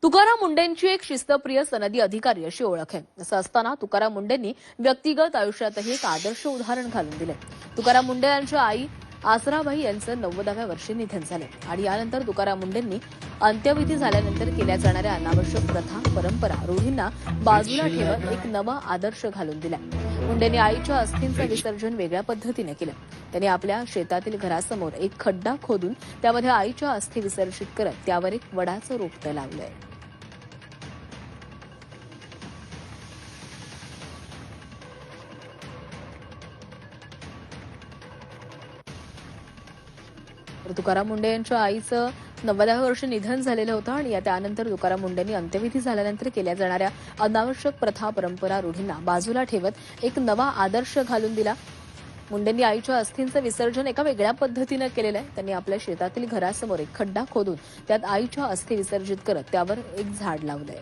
तुकाराम मुंडेंची एक शिस्तप्रिय सनदी अधिकारी अशी ओळख आहे. असं असताना तुकाराम मुंडेंनी व्यक्तिगत आयुष्यातही एक आदर्श उदाहरण घालून दिले. तुकाराम मुंडे यांच्या आई आसराबाई यांचं 90व्या वर्षी निधन झाले आणि यानंतर तुकाराम मुंडेंनी अंत्यविधी झाल्यानंतर केल्या जाणाऱ्या अनावश्यक प्रथा, परंपरा, रूढींना बाजूला ठेवत एक नवा आदर्श घालून दिला. मुंडेंनी आईच्या अस्थींचं विसर्जन वेगळ्या पद्धतीने केलं. त्यांनी आपल्या शेतातील घरासमोर एक खड्डा खोदून त्यामध्ये आईच्या अस्थी विसर्जित करत त्यावर एक वडाचं रोपटं लावलंय. तर तुकाराम मुंडे यांच्या आईचं 90व्या वर्षी निधन झालेलं होतं आणि त्यानंतर तुकाराम मुंडेंनी अंत्यविधी झाल्यानंतर केल्या जाणाऱ्या अनावश्यक प्रथा, परंपरा, रूढींना बाजूला ठेवत एक नवा आदर्श घालून दिला. मुंडेंनी आईच्या अस्थींचं विसर्जन एका वेगळ्या पद्धतीनं केलेलं आहे. त्यांनी आपल्या शेतातील घरासमोर एक खड्डा खोदून त्यात आईच्या अस्थी विसर्जित करत त्यावर एक झाड लावलंय.